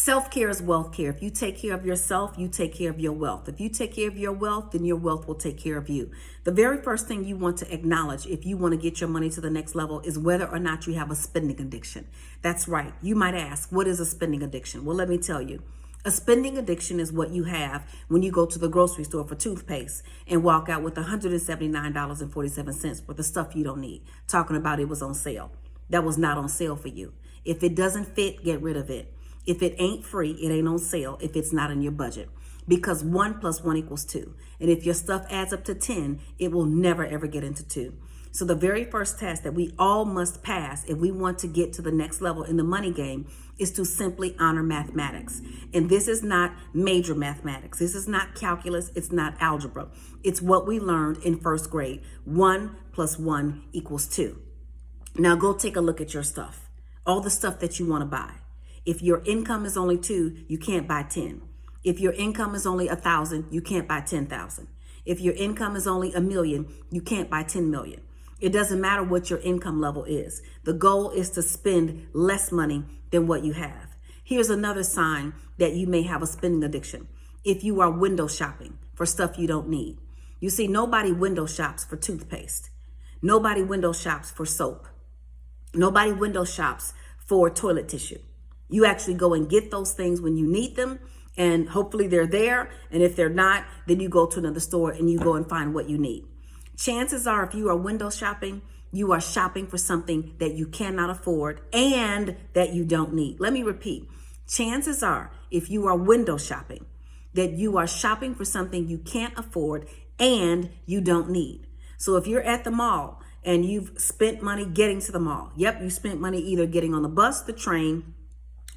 Self-care is wealth care. If you take care of yourself, you take care of your wealth. If you take care of your wealth, then your wealth will take care of you. The very first thing you want to acknowledge if you want to get your money to the next level is whether or not you have a spending addiction. That's right. You might ask, what is a spending addiction? Well, let me tell you. A spending addiction is what you have when you go to the grocery store for toothpaste and walk out with $179.47 for the stuff you don't need. Talking about it was on sale. That was not on sale for you. If it doesn't fit, get rid of it. If it ain't free, it ain't on sale if it's not in your budget. Because 1 + 1 = 2. And if your stuff adds up to 10, it will never ever get into 2. So the very first test that we all must pass if we want to get to the next level in the money game is to simply honor mathematics. And this is not major mathematics. This is not calculus. It's not algebra. It's what we learned in first grade. 1 + 1 = 2. Now go take a look at your stuff. All the stuff that you want to buy. If your income is only 2, you can't buy 10. If your income is only 1,000, you can't buy 10,000. If your income is only 1,000,000, you can't buy 10 million. It doesn't matter what your income level is. The goal is to spend less money than what you have. Here's another sign that you may have a spending addiction. If you are window shopping for stuff you don't need. You see, nobody window shops for toothpaste. Nobody window shops for soap. Nobody window shops for toilet tissue. You actually go and get those things when you need them, and hopefully they're there. And if they're not, then you go to another store and you go and find what you need. Chances are, if you are window shopping, you are shopping for something that you cannot afford and that you don't need. Let me repeat. Chances are, if you are window shopping, that you are shopping for something you can't afford and you don't need. So if you're at the mall and you've spent money getting to the mall, you spent money either getting on the bus, the train,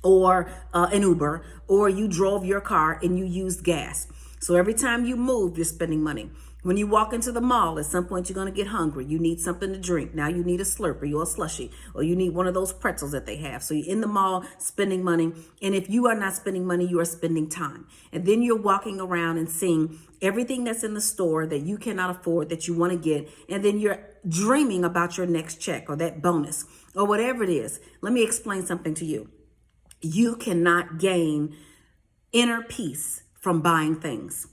or an Uber, or you drove your car and you used gas. So every time you move, you're spending money. When you walk into the mall, at some point you're going to get hungry. You need something to drink. Now you need a Slurpee or a slushie, or you need one of those pretzels that they have. So you're in the mall spending money. And if you are not spending money, you are spending time. And then you're walking around and seeing everything that's in the store that you cannot afford, that you want to get. And then you're dreaming about your next check or that bonus or whatever it is. Let me explain something to you. You cannot gain inner peace from buying things.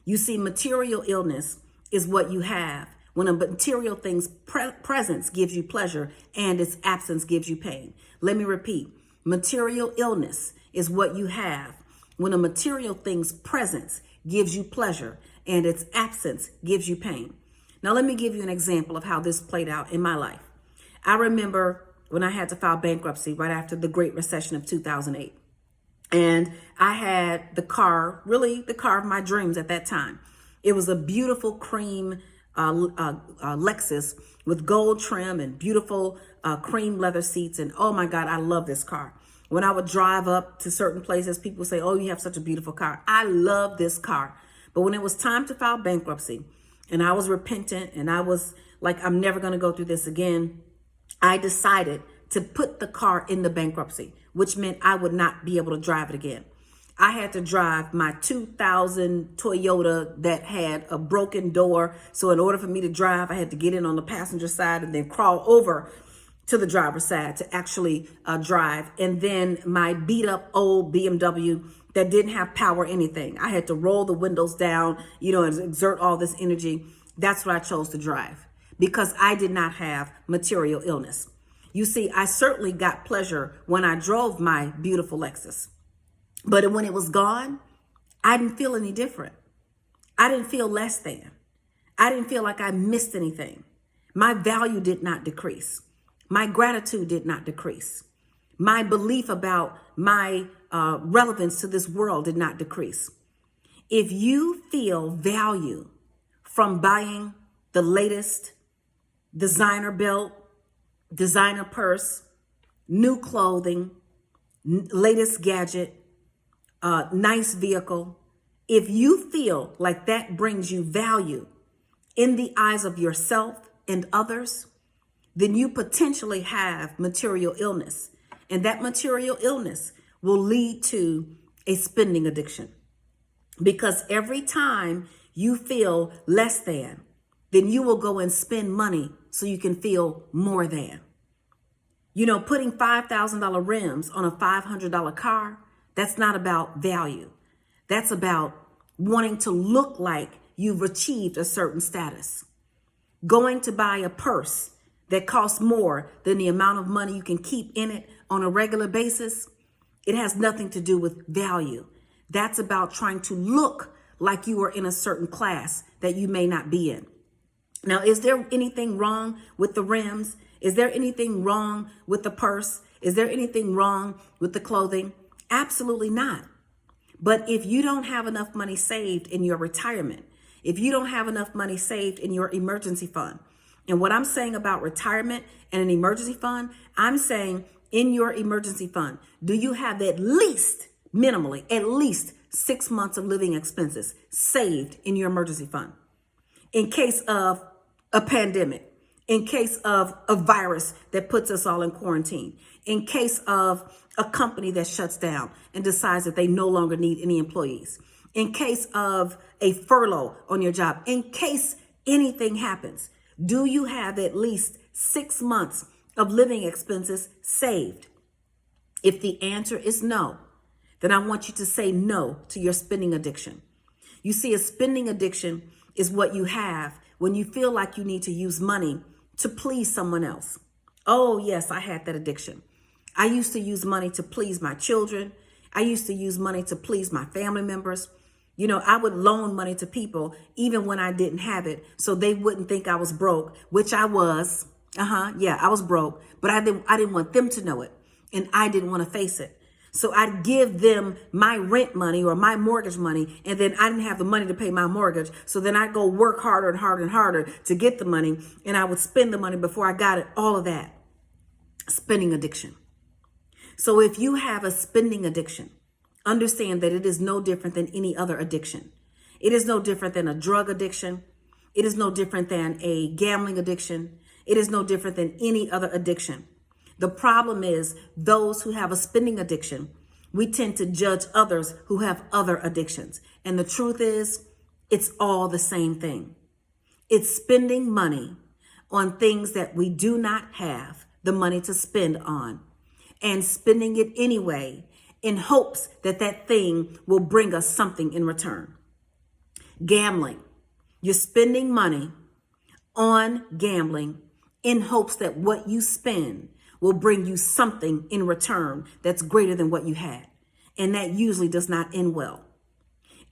You see, material illness is what you have when a material thing's presence gives you pleasure and its absence gives you pain. Let me repeat. Material illness is what you have when a material thing's presence gives you pleasure and its absence gives you pain. Now, let me give you an example of how this played out in my life. I remember when I had to file bankruptcy right after the Great Recession of 2008. And I had the car, really the car of my dreams at that time. It was a beautiful cream Lexus with gold trim and beautiful cream leather seats. And oh my God, I love this car. When I would drive up to certain places, people would say, oh, you have such a beautiful car. I love this car. But when it was time to file bankruptcy and I was repentant and I was like, I'm never going to go through this again, I decided to put the car in the bankruptcy, which meant I would not be able to drive it again. I had to drive my 2000 Toyota that had a broken door. So in order for me to drive, I had to get in on the passenger side and then crawl over to the driver's side to actually drive. And then my beat up old BMW that didn't have power or anything. I had to roll the windows down, and exert all this energy. That's what I chose to drive, because I did not have material illness. You see, I certainly got pleasure when I drove my beautiful Lexus. But when it was gone, I didn't feel any different. I didn't feel less than. I didn't feel like I missed anything. My value did not decrease. My gratitude did not decrease. My belief about my relevance to this world did not decrease. If you feel value from buying the latest designer belt, designer purse, new clothing, latest gadget, nice vehicle, if you feel like that brings you value in the eyes of yourself and others, then you potentially have material illness. And that material illness will lead to a spending addiction. Because every time you feel less than, then you will go and spend money so you can feel more than. Putting $5,000 rims on a $500 car, That's not about value. That's about wanting to look like you've achieved a certain status. Going to buy a purse that costs more than the amount of money you can keep in it on a regular basis, it has nothing to do with value. That's about trying to look like you are in a certain class that you may not be in. Now, is there anything wrong with the rims? Is there anything wrong with the purse? Is there anything wrong with the clothing? Absolutely not. But if you don't have enough money saved in your retirement, if you don't have enough money saved in your emergency fund, and what I'm saying about retirement and an emergency fund, I'm saying in your emergency fund, do you have at least, minimally, at least 6 months of living expenses saved in your emergency fund? In case of a pandemic, in case of a virus that puts us all in quarantine, in case of a company that shuts down and decides that they no longer need any employees, in case of a furlough on your job, in case anything happens, do you have at least 6 months of living expenses saved? If the answer is no, then I want you to say no to your spending addiction. You see, a spending addiction is what you have when you feel like you need to use money to please someone else. Oh, yes, I had that addiction. I used to use money to please my children. I used to use money to please my family members. You know, I would loan money to people even when I didn't have it so they wouldn't think I was broke, which I was. Yeah, I was broke, but I didn't want them to know it, and I didn't want to face it. So I'd give them my rent money or my mortgage money, and then I didn't have the money to pay my mortgage. So then I'd go work harder and harder and harder to get the money, and I would spend the money before I got it. All of that. Spending addiction. So if you have a spending addiction, understand that it is no different than any other addiction. It is no different than a drug addiction. It is no different than a gambling addiction. It is no different than any other addiction. The problem is those who have a spending addiction, we tend to judge others who have other addictions. And the truth is, it's all the same thing. It's spending money on things that we do not have the money to spend on, and spending it anyway in hopes that that thing will bring us something in return. Gambling. You're spending money on gambling in hopes that what you spend will bring you something in return that's greater than what you had. And that usually does not end well.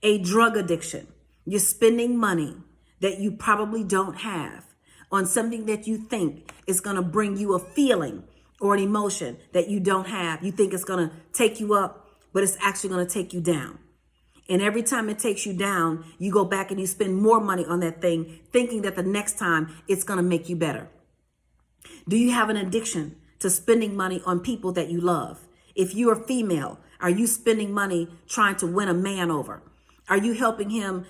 A drug addiction. You're spending money that you probably don't have on something that you think is going to bring you a feeling or an emotion that you don't have. You think it's going to take you up, but it's actually going to take you down. And every time it takes you down, you go back and you spend more money on that thing, thinking that the next time it's going to make you better. Do you have an addiction to spending money on people that you love? If you're a female, are you spending money trying to win a man over? Are you helping him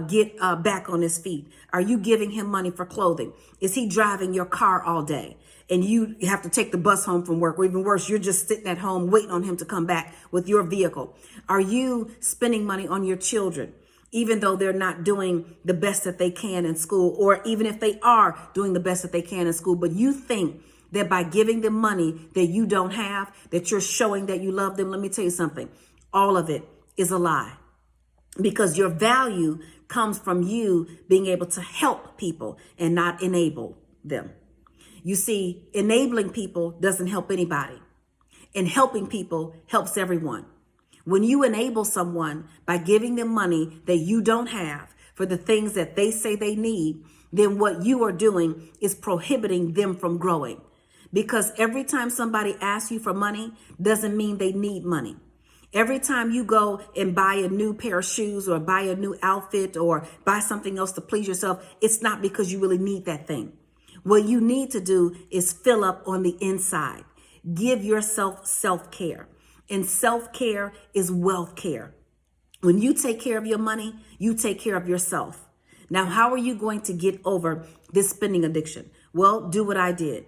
get back on his feet? Are you giving him money for clothing? Is he driving your car all day and you have to take the bus home from work? Or even worse, you're just sitting at home waiting on him to come back with your vehicle. Are you spending money on your children, even though they're not doing the best that they can in school, or even if they are doing the best that they can in school, but you think that by giving them money that you don't have, that you're showing that you love them? Let me tell you something. All of it is a lie, because your value comes from you being able to help people and not enable them. You see, enabling people doesn't help anybody, and helping people helps everyone. When you enable someone by giving them money that you don't have for the things that they say they need, then what you are doing is prohibiting them from growing. Because every time somebody asks you for money doesn't mean they need money. Every time you go and buy a new pair of shoes or buy a new outfit or buy something else to please yourself, it's not because you really need that thing. What you need to do is fill up on the inside. Give yourself self-care. And self-care is wealth care. When you take care of your money, you take care of yourself. Now, how are you going to get over this spending addiction? Well, do what I did.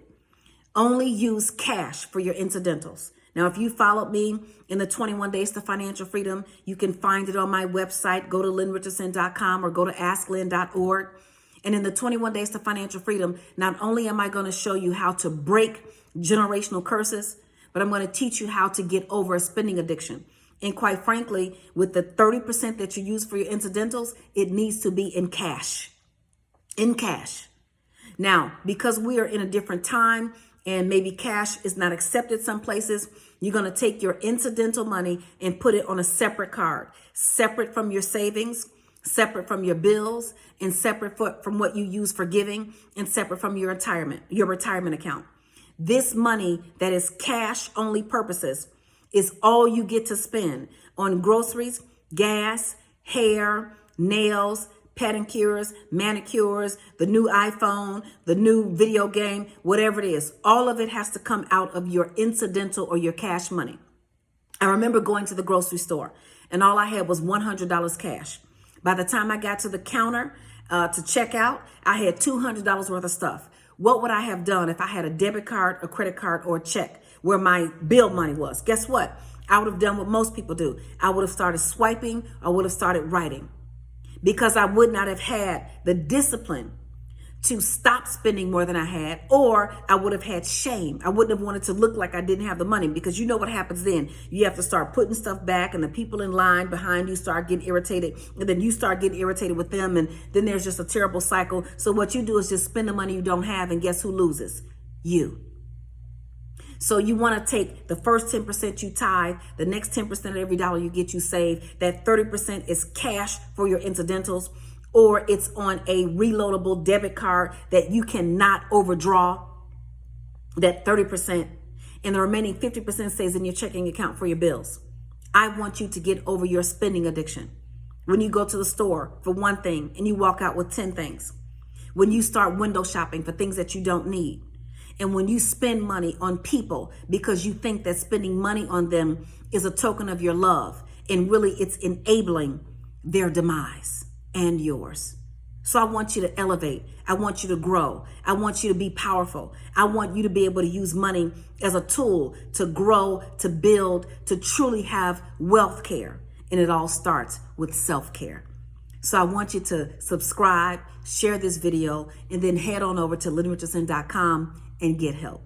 Only use cash for your incidentals. Now, if you followed me in the 21 Days to Financial Freedom, you can find it on my website. Go to lynnrichardson.com or go to asklynn.org. And in the 21 Days to Financial Freedom, not only am I going to show you how to break generational curses, but I'm going to teach you how to get over a spending addiction. And quite frankly, with the 30% that you use for your incidentals, it needs to be in cash. In cash. Now, because we are in a different time and maybe cash is not accepted some places, you're going to take your incidental money and put it on a separate card, separate from your savings, separate from your bills, and separate from what you use for giving, and separate from your retirement account. This money that is cash only purposes is all you get to spend on groceries, gas, hair, nails, pedicures, manicures, the new iPhone, the new video game, whatever it is. All of it has to come out of your incidental or your cash money. I remember going to the grocery store and all I had was $100 cash. By the time I got to the counter to check out, I had $200 worth of stuff. What would I have done if I had a debit card, a credit card, or a check where my bill money was? Guess what? I would have done what most people do. I would have started swiping. I would have started writing, because I would not have had the discipline to stop spending more than I had, or I would have had shame. I wouldn't have wanted to look like I didn't have the money, because you know what happens then. You have to start putting stuff back, and the people in line behind you start getting irritated, and then you start getting irritated with them, and then there's just a terrible cycle. So what you do is just spend the money you don't have, and guess who loses? You. So you want to take the first 10% you tithe, the next 10% of every dollar you get you save. That 30% is cash for your incidentals, or it's on a reloadable debit card that you cannot overdraw. That 30%, and the remaining 50% stays in your checking account for your bills. I want you to get over your spending addiction. When you go to the store for one thing and you walk out with 10 things. When you start window shopping for things that you don't need. And when you spend money on people because you think that spending money on them is a token of your love, and really it's enabling their demise and yours. So I want you to elevate. I want you to grow. I want you to be powerful. I want you to be able to use money as a tool to grow, to build, to truly have wealth care. And it all starts with self-care. So I want you to subscribe, share this video, and then head on over to LynnRichardson.com and get help.